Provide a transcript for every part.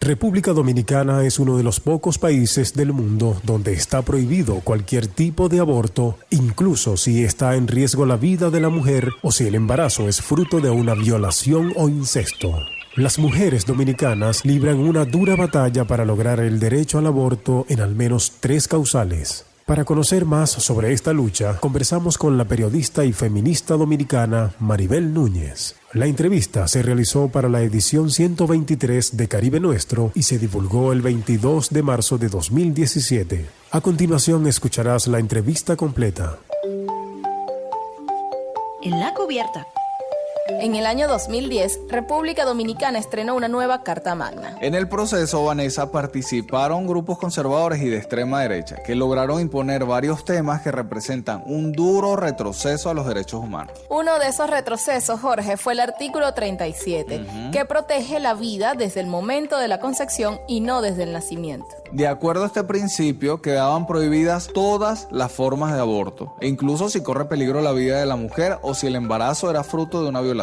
República Dominicana es uno de los pocos países del mundo donde está prohibido cualquier tipo de aborto, incluso si está en riesgo la vida de la mujer o si el embarazo es fruto de una violación o incesto. Las mujeres dominicanas libran una dura batalla para lograr el derecho al aborto en al menos 3 causales. Para conocer más sobre esta lucha, conversamos con la periodista y feminista dominicana Maribel Núñez. La entrevista se realizó para la edición 123 de Caribe Nuestro y se divulgó el 22 de marzo de 2017. A continuación escucharás la entrevista completa. En la cubierta. En el año 2010, República Dominicana estrenó una nueva Carta Magna. En el proceso, Vanessa, participaron grupos conservadores y de extrema derecha, que lograron imponer varios temas que representan un duro retroceso a los derechos humanos. Uno de esos retrocesos, Jorge, fue el artículo 37, que protege la vida desde el momento de la concepción y no desde el nacimiento. De acuerdo a este principio, quedaban prohibidas todas las formas de aborto, e incluso si corre peligro la vida de la mujer o si el embarazo era fruto de una violación.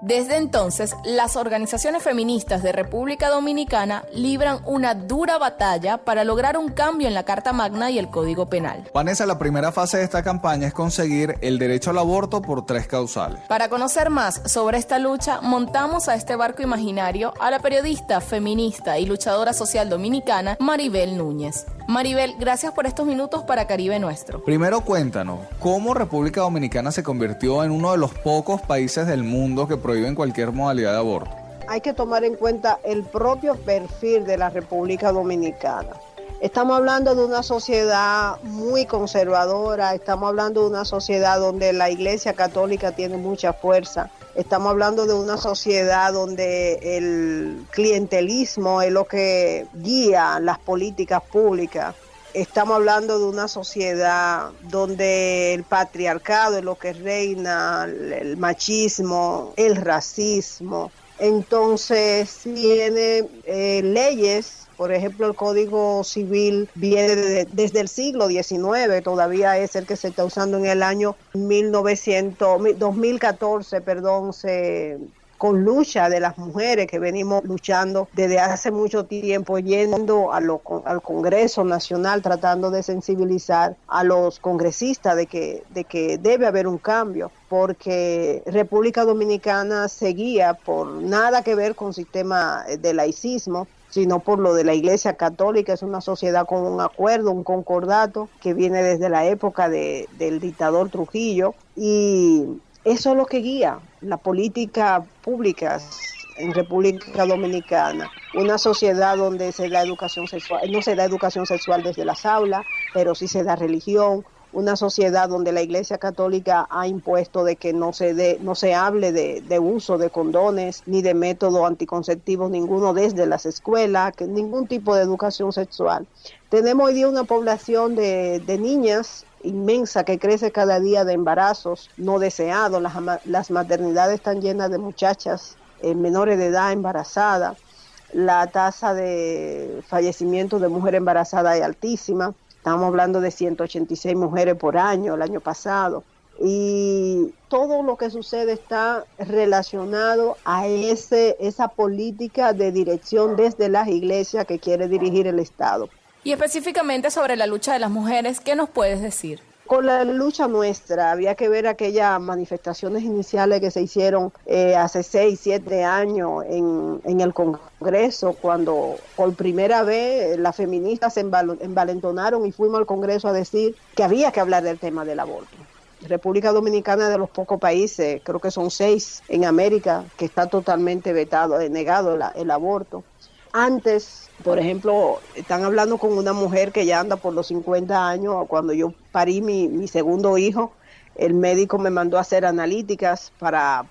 Desde entonces, las organizaciones feministas de República Dominicana libran una dura batalla para lograr un cambio en la Carta Magna y el Código Penal. Vanessa, la primera fase de esta campaña es conseguir el derecho al aborto por 3 causales. Para conocer más sobre esta lucha, montamos a este barco imaginario a la periodista, feminista y luchadora social dominicana Maribel Núñez. Maribel, gracias por estos minutos para Caribe Nuestro. Primero cuéntanos, ¿cómo República Dominicana se convirtió en uno de los pocos países del mundo que prohíben cualquier modalidad de aborto? Hay que tomar en cuenta el propio perfil de la República Dominicana. Estamos hablando de una sociedad muy conservadora, estamos hablando de una sociedad donde la Iglesia Católica tiene mucha fuerza. Estamos hablando de una sociedad donde el clientelismo es lo que guía las políticas públicas. Estamos hablando de una sociedad donde el patriarcado es lo que reina, el machismo, el racismo. Entonces tiene leyes. Por ejemplo, el Código Civil viene desde el siglo XIX, todavía es el que se está usando en el año 2014, con lucha de las mujeres que venimos luchando desde hace mucho tiempo, yendo al Congreso Nacional, tratando de sensibilizar a los congresistas de que debe haber un cambio, porque República Dominicana se guía por nada que ver con sistema de laicismo, sino por lo de la Iglesia Católica. Es una sociedad con un acuerdo, un concordato que viene desde la época del dictador Trujillo, y eso es lo que guía la política pública en República Dominicana. Una sociedad donde se da educación sexual, no se da educación sexual desde las aulas, pero sí se da religión. Una sociedad donde la Iglesia Católica ha impuesto de que no se hable de uso de condones ni de métodos anticonceptivos ninguno desde las escuelas, que ningún tipo de educación sexual. Tenemos hoy día una población de niñas inmensa que crece cada día de embarazos no deseados. Las maternidades están llenas de muchachas menores de edad embarazadas. La tasa de fallecimiento de mujer embarazada es altísima. Estamos hablando de 186 mujeres por año el año pasado. Y todo lo que sucede está relacionado a esa política de dirección desde las iglesias que quiere dirigir el Estado. Y específicamente sobre la lucha de las mujeres, ¿qué nos puedes decir? Con la lucha nuestra, había que ver aquellas manifestaciones iniciales que se hicieron hace 6, 7 años en el Congreso, cuando por primera vez las feministas se envalentonaron y fuimos al Congreso a decir que había que hablar del tema del aborto. República Dominicana es de los pocos países, creo que son 6 en América, que está totalmente vetado, negado el aborto. Antes, por ejemplo, están hablando con una mujer que ya anda por los 50 años. Cuando yo parí mi segundo hijo, el médico me mandó a hacer analíticas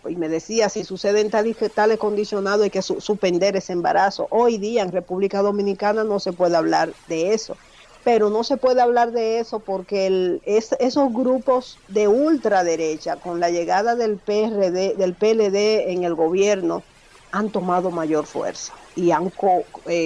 y me decía, si suceden tales condicionados hay que suspender ese embarazo. Hoy día en República Dominicana no se puede hablar de eso. Pero no se puede hablar de eso porque esos grupos de ultraderecha, con la llegada del PLD en el gobierno, han tomado mayor fuerza. y han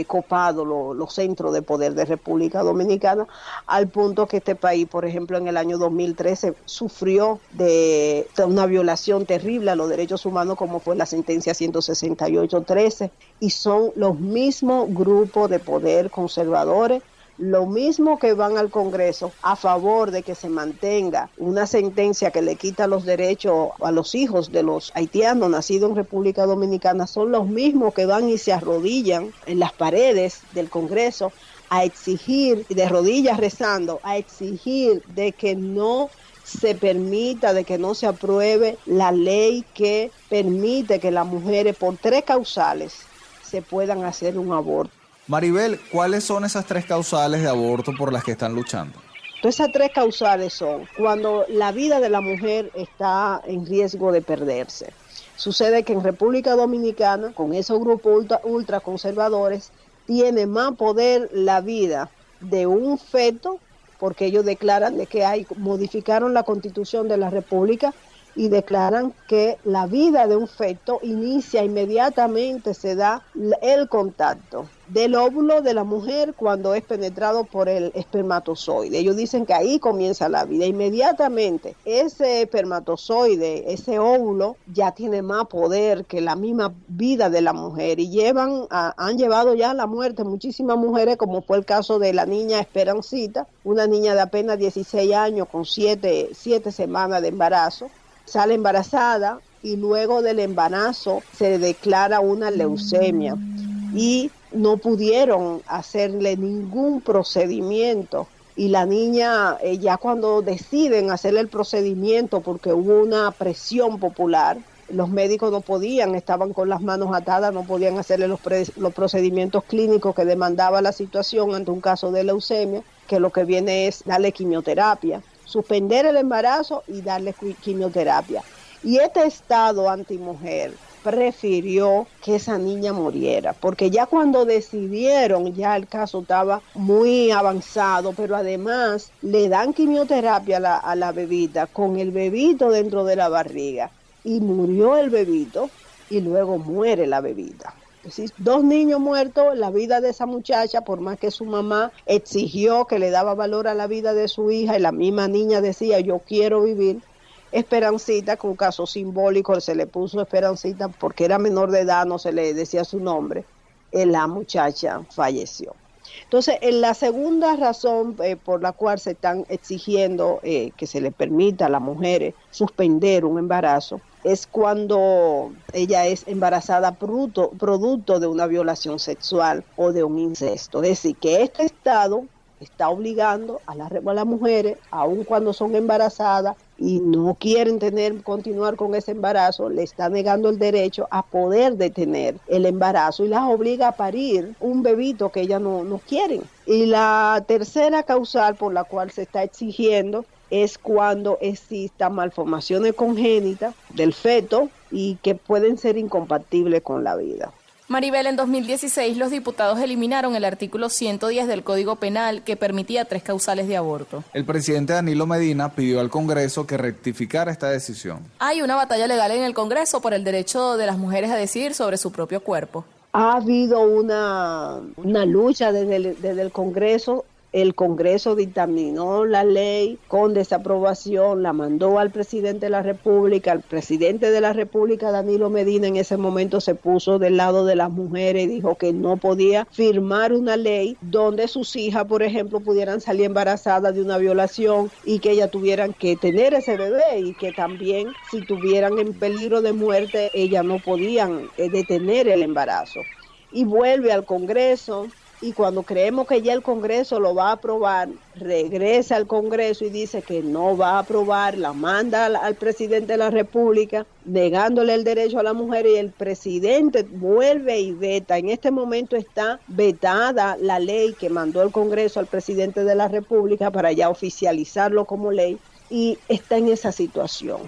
copado los centros de poder de República Dominicana, al punto que este país, por ejemplo, en el año 2013 sufrió de una violación terrible a los derechos humanos, como fue la sentencia 168-13, y son los mismos grupos de poder conservadores, lo mismo que van al Congreso a favor de que se mantenga una sentencia que le quita los derechos a los hijos de los haitianos nacidos en República Dominicana, son los mismos que van y se arrodillan en las paredes del Congreso a exigir, de rodillas rezando, a exigir de que no se permita, de que no se apruebe la ley que permite que las mujeres por 3 causales se puedan hacer un aborto. Maribel, ¿cuáles son esas 3 causales de aborto por las que están luchando? Entonces, esas 3 causales son cuando la vida de la mujer está en riesgo de perderse. Sucede que en República Dominicana, con esos grupos ultraconservadores, tiene más poder la vida de un feto, porque ellos declaran de que modificaron la Constitución de la República y declaran que la vida de un feto inicia inmediatamente, se da el contacto del óvulo de la mujer cuando es penetrado por el espermatozoide. Ellos dicen que ahí comienza la vida. Inmediatamente ese espermatozoide, ese óvulo, ya tiene más poder que la misma vida de la mujer y han llevado ya a la muerte muchísimas mujeres, como fue el caso de la niña Esperancita, una niña de apenas 16 años con 7 semanas de embarazo. Sale embarazada y luego del embarazo se declara una leucemia y no pudieron hacerle ningún procedimiento. Y la niña, ya cuando deciden hacerle el procedimiento, porque hubo una presión popular, los médicos no podían, estaban con las manos atadas, no podían hacerle los procedimientos clínicos que demandaba la situación ante un caso de leucemia, que lo que viene es darle quimioterapia, suspender el embarazo y darle quimioterapia. Y este Estado antimujer prefirió que esa niña muriera, porque ya cuando decidieron, ya el caso estaba muy avanzado, pero además le dan quimioterapia a la bebita con el bebito dentro de la barriga, y murió el bebito y luego muere la bebita. Es decir, 2 niños muertos, la vida de esa muchacha, por más que su mamá exigió que le daba valor a la vida de su hija, y la misma niña decía, yo quiero vivir. Esperancita, que un caso simbólico, se le puso Esperancita porque era menor de edad, no se le decía su nombre, la muchacha falleció. Entonces, la segunda razón por la cual se están exigiendo que se le permita a las mujeres suspender un embarazo es cuando ella es embarazada producto de una violación sexual o de un incesto. Es decir, que este Estado está obligando a las mujeres, aun cuando son embarazadas y no quieren continuar con ese embarazo, le está negando el derecho a poder detener el embarazo y las obliga a parir un bebito que ellas no quieren. Y la tercera causal por la cual se está exigiendo es cuando existan malformaciones congénitas del feto y que pueden ser incompatibles con la vida. Maribel, en 2016 los diputados eliminaron el artículo 110 del Código Penal que permitía 3 causales de aborto. El presidente Danilo Medina pidió al Congreso que rectificara esta decisión. Hay una batalla legal en el Congreso por el derecho de las mujeres a decidir sobre su propio cuerpo. Ha habido una lucha desde el Congreso. El Congreso dictaminó la ley con desaprobación, la mandó al presidente de la República. El presidente de la República, Danilo Medina, en ese momento se puso del lado de las mujeres y dijo que no podía firmar una ley donde sus hijas, por ejemplo, pudieran salir embarazadas de una violación y que ellas tuvieran que tener ese bebé, y que también si tuvieran en peligro de muerte, ellas no podían detener el embarazo. Y vuelve al Congreso. Y cuando creemos que ya el Congreso lo va a aprobar, regresa al Congreso y dice que no va a aprobar, la manda al presidente de la República, negándole el derecho a la mujer, y el presidente vuelve y veta. En este momento está vetada la ley que mandó el Congreso al presidente de la República para ya oficializarlo como ley, y está en esa situación.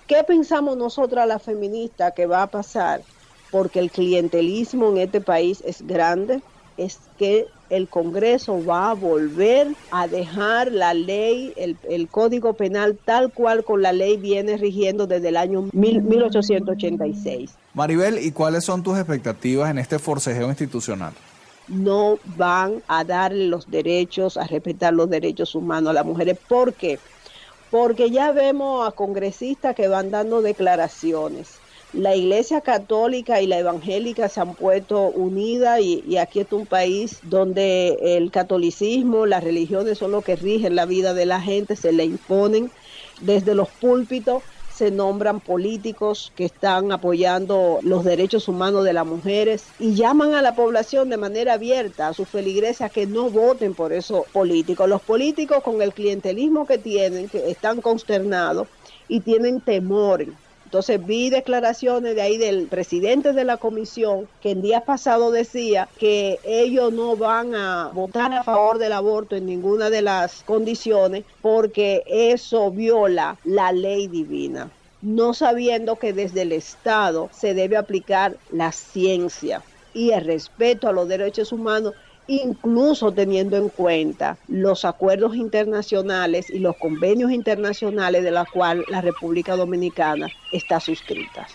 ¿Qué pensamos nosotras las feministas que va a pasar? Porque el clientelismo en este país es grande. Es que el Congreso va a volver a dejar la ley, el Código Penal tal cual con la ley viene rigiendo desde el año 1886. Maribel, ¿y cuáles son tus expectativas en este forcejeo institucional? No van a darle los derechos, a respetar los derechos humanos a las mujeres. ¿Por qué? Porque ya vemos a congresistas que van dando declaraciones. La Iglesia Católica y la Evangélica se han puesto unidas y aquí es un país donde el catolicismo, las religiones son lo que rigen la vida de la gente, se le imponen desde los púlpitos. Se nombran políticos que están apoyando los derechos humanos de las mujeres y llaman a la población de manera abierta, a sus feligreses, a que no voten por esos políticos. Los políticos, con el clientelismo que tienen, que están consternados y tienen temor. Entonces vi declaraciones de ahí del presidente de la comisión que el día pasado decía que ellos no van a votar a favor del aborto en ninguna de las condiciones porque eso viola la ley divina, no sabiendo que desde el Estado se debe aplicar la ciencia y el respeto a los derechos humanos, incluso teniendo en cuenta los acuerdos internacionales y los convenios internacionales de los cuales la República Dominicana está suscrita.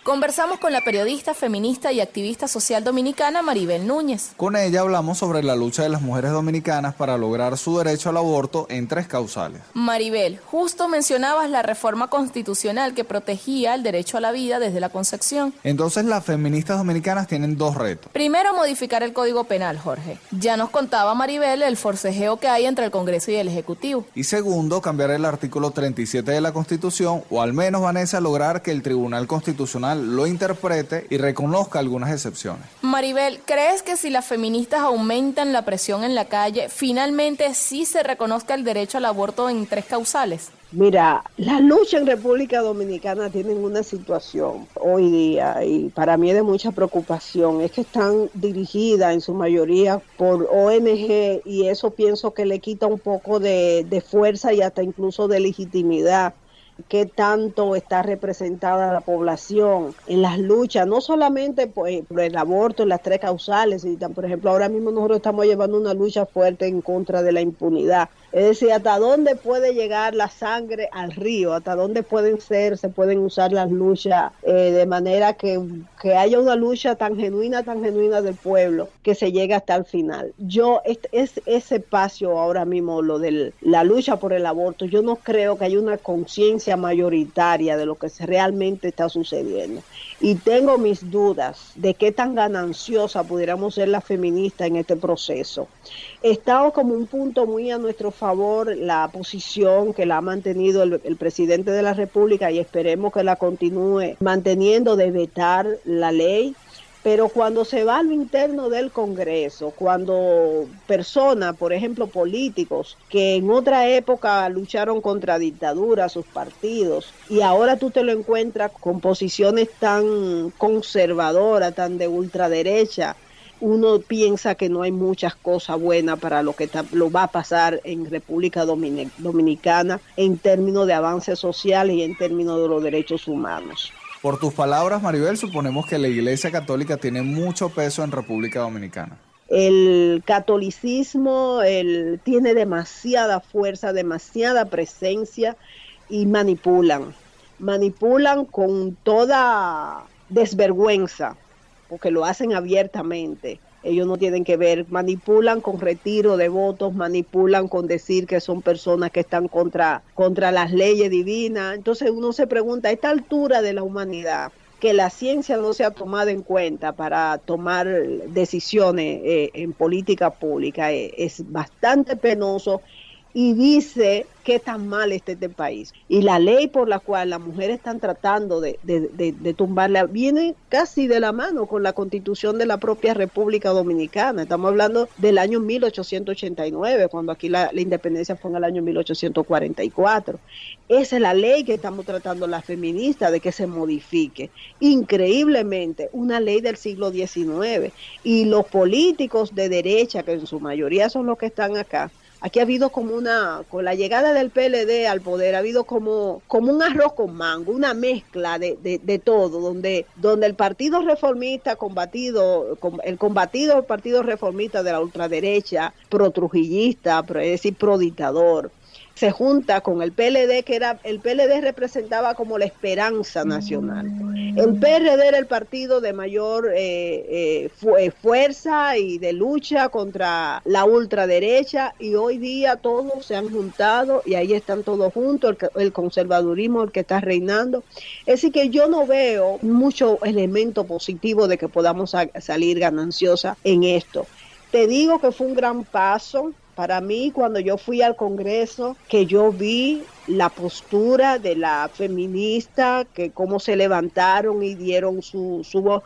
Conversamos con la periodista, feminista y activista social dominicana Maribel Núñez. Con ella hablamos sobre la lucha de las mujeres dominicanas para lograr su derecho al aborto en 3 causales. Maribel, justo mencionabas la reforma constitucional que protegía el derecho a la vida desde la concepción. Entonces las feministas dominicanas tienen 2 retos. Primero, modificar el Código Penal, Jorge. Ya nos contaba Maribel el forcejeo que hay entre el Congreso y el Ejecutivo. Y segundo, cambiar el artículo 37 de la Constitución, o al menos, Vanessa, lograr que el Tribunal Constitucional lo interprete y reconozca algunas excepciones. Maribel, ¿crees que si las feministas aumentan la presión en la calle, finalmente sí se reconozca el derecho al aborto en 3 causales? Mira, la lucha en República Dominicana tienen una situación hoy día y para mí es de mucha preocupación, es que están dirigidas en su mayoría por ONG y eso pienso que le quita un poco de fuerza y hasta incluso de legitimidad. Qué tanto está representada la población en las luchas, no solamente por el aborto en las 3 causales, sino, por ejemplo, ahora mismo nosotros estamos llevando una lucha fuerte en contra de la impunidad. Es decir, hasta dónde puede llegar la sangre al río, hasta dónde se pueden usar las luchas de manera que haya una lucha tan genuina del pueblo, que se llegue hasta el final. Ese espacio ahora mismo, lo de la lucha por el aborto, yo no creo que haya una conciencia mayoritaria de lo que realmente está sucediendo. Y tengo mis dudas de qué tan gananciosa pudiéramos ser las feministas en este proceso. Estamos como un punto muy a nuestro favor la posición que la ha mantenido el presidente de la República y esperemos que la continúe manteniendo de vetar la ley. Pero cuando se va a lo interno del Congreso, cuando personas, por ejemplo, políticos, que en otra época lucharon contra dictaduras, sus partidos, y ahora tú te lo encuentras con posiciones tan conservadoras, tan de ultraderecha, uno piensa que no hay muchas cosas buenas para lo va a pasar en República Dominicana en términos de avances sociales y en términos de los derechos humanos. Por tus palabras, Maribel, suponemos que la Iglesia Católica tiene mucho peso en República Dominicana. El catolicismo tiene demasiada fuerza, demasiada presencia y manipulan con toda desvergüenza, porque lo hacen abiertamente. Ellos no tienen que ver, manipulan con retiro de votos, manipulan con decir que son personas que están contra las leyes divinas. Entonces uno se pregunta, a esta altura de la humanidad, que la ciencia no sea tomada en cuenta para tomar decisiones en política pública, es bastante penoso y dice qué tan mal está este país. Y la ley por la cual las mujeres están tratando de tumbarla viene casi de la mano con la Constitución de la propia República Dominicana. Estamos hablando del año 1889, cuando aquí la independencia fue en el año 1844. Esa es la ley que estamos tratando las feministas de que se modifique. Increíblemente, una ley del siglo XIX. Y los políticos de derecha, que en su mayoría son los que están acá, aquí ha habido como con la llegada del PLD al poder, ha habido como un arroz con mango, una mezcla de todo, donde el Partido Reformista el Partido Reformista de la ultraderecha, pro-trujillista, es decir, pro-dictador, se junta con el PLD, el PLD representaba como la esperanza nacional. El PRD era el partido de mayor fuerza y de lucha contra la ultraderecha, y hoy día todos se han juntado y ahí están todos juntos, el conservadurismo el que está reinando. Es decir que yo no veo mucho elemento positivo de que podamos salir gananciosa en esto. Te digo que fue un gran paso para mí cuando yo fui al Congreso, que yo vi la postura de la feminista, que cómo se levantaron y dieron su voz,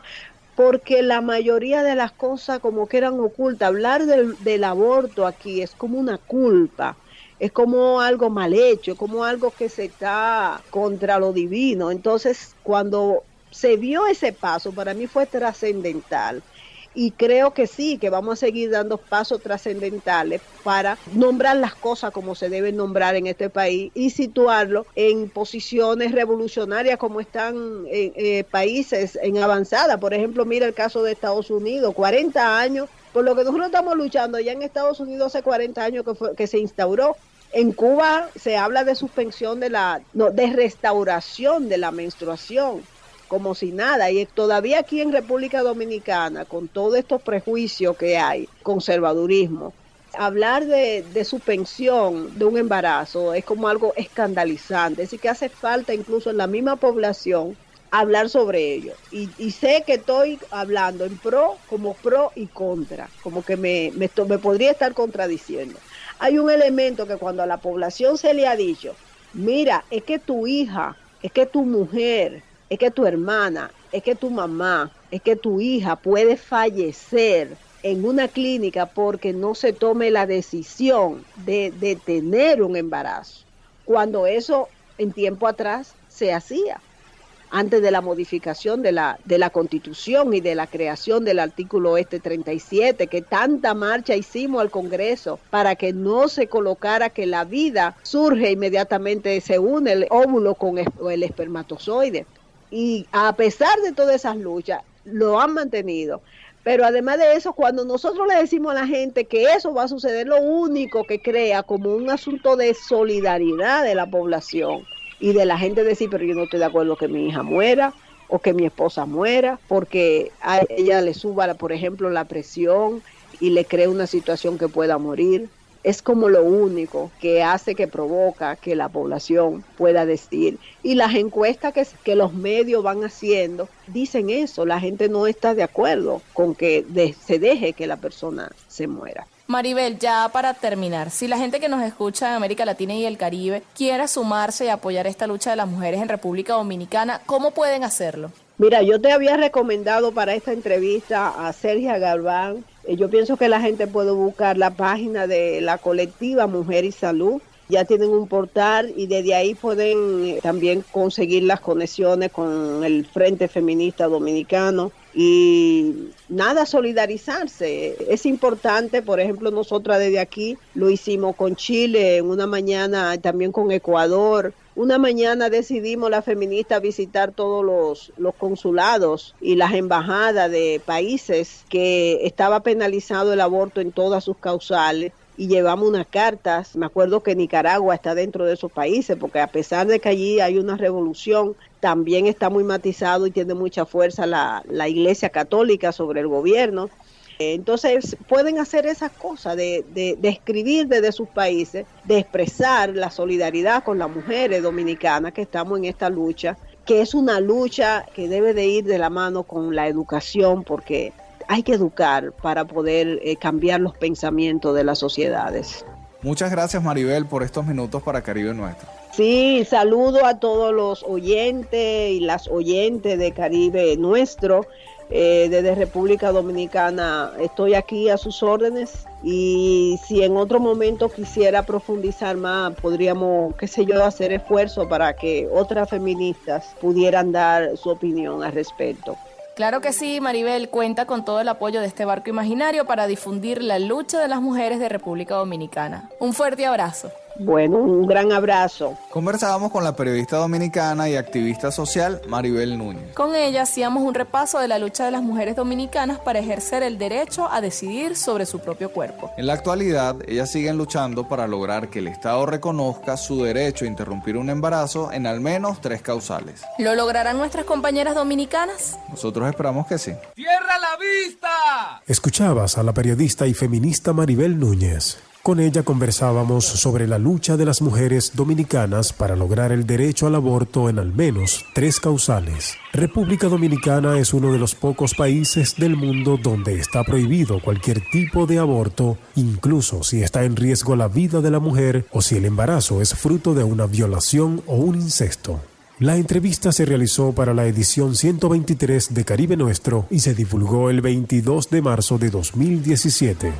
porque la mayoría de las cosas como que eran ocultas. Hablar del aborto aquí es como una culpa, es como algo mal hecho, como algo que se está contra lo divino. Entonces, cuando se vio ese paso, para mí fue trascendental. Y creo que sí, que vamos a seguir dando pasos trascendentales para nombrar las cosas como se deben nombrar en este país y situarlo en posiciones revolucionarias como están países en avanzada. Por ejemplo, mira el caso de Estados Unidos, 40 años, por lo que nosotros estamos luchando ya en Estados Unidos hace 40 años que se instauró. En Cuba se habla de suspensión de restauración de la menstruación, como si nada, y todavía aquí en República Dominicana, con todos estos prejuicios que hay, conservadurismo, hablar de suspensión de un embarazo es como algo escandalizante, es decir que hace falta incluso en la misma población hablar sobre ello, y sé que estoy hablando en como pro y contra, como que me podría estar contradiciendo. Hay un elemento que cuando a la población se le ha dicho, mira, es que tu hija, es que tu mujer, es que tu hermana, es que tu mamá, es que tu hija puede fallecer en una clínica porque no se tome la decisión de tener un embarazo, cuando eso en tiempo atrás se hacía, antes de la modificación de la Constitución y de la creación del artículo 37, que tanta marcha hicimos al Congreso para que no se colocara que la vida surge inmediatamente, se une el óvulo con el espermatozoide. Y a pesar de todas esas luchas, lo han mantenido. Pero además de eso, cuando nosotros le decimos a la gente que eso va a suceder, lo único que crea como un asunto de solidaridad de la población y de la gente decir, pero yo no estoy de acuerdo que mi hija muera o que mi esposa muera, porque a ella le suba, por ejemplo, la presión y le crea una situación que pueda morir. Es como lo único que hace, que provoca que la población pueda decir. Y las encuestas que los medios van haciendo dicen eso. La gente no está de acuerdo con que se deje que la persona se muera. Maribel, ya para terminar, si la gente que nos escucha en América Latina y el Caribe quiere sumarse y apoyar esta lucha de las mujeres en República Dominicana, ¿cómo pueden hacerlo? Mira, yo te había recomendado para esta entrevista a Sergia Galván. Yo pienso que la gente puede buscar la página de la colectiva Mujer y Salud. Ya tienen un portal y desde ahí pueden también conseguir las conexiones con el Frente Feminista Dominicano. Y nada, solidarizarse. Es importante, por ejemplo, nosotras desde aquí lo hicimos con Chile en una mañana, también con Ecuador. Una mañana decidimos las feministas visitar todos los consulados y las embajadas de países que estaba penalizado el aborto en todas sus causales. Y llevamos unas cartas. Me acuerdo que Nicaragua está dentro de esos países, porque a pesar de que allí hay una revolución, también está muy matizado y tiene mucha fuerza la Iglesia Católica sobre el gobierno. Entonces pueden hacer esas cosas de escribir desde sus países, de expresar la solidaridad con las mujeres dominicanas que estamos en esta lucha, que es una lucha que debe de ir de la mano con la educación, porque hay que educar para poder cambiar los pensamientos de las sociedades. Muchas gracias, Maribel, por estos minutos para Caribe Nuestro. Sí, saludo a todos los oyentes y las oyentes de Caribe Nuestro. Desde República Dominicana estoy aquí a sus órdenes, y si en otro momento quisiera profundizar más, podríamos, qué sé yo, hacer esfuerzo para que otras feministas pudieran dar su opinión al respecto. Claro que sí, Maribel, cuenta con todo el apoyo de este barco imaginario para difundir la lucha de las mujeres de República Dominicana. Un fuerte abrazo. Bueno, un gran abrazo. Conversábamos con la periodista dominicana y activista social Maribel Núñez. Con ella hacíamos un repaso de la lucha de las mujeres dominicanas para ejercer el derecho a decidir sobre su propio cuerpo. En la actualidad, ellas siguen luchando para lograr que el Estado reconozca su derecho a interrumpir un embarazo en al menos 3 causales. ¿Lo lograrán nuestras compañeras dominicanas? Nosotros esperamos que sí. ¡Cierra la vista! Escuchabas a la periodista y feminista Maribel Núñez. Con ella conversábamos sobre la lucha de las mujeres dominicanas para lograr el derecho al aborto en al menos 3 causales. República Dominicana es uno de los pocos países del mundo donde está prohibido cualquier tipo de aborto, incluso si está en riesgo la vida de la mujer o si el embarazo es fruto de una violación o un incesto. La entrevista se realizó para la edición 123 de Caribe Nuestro y se divulgó el 22 de marzo de 2017.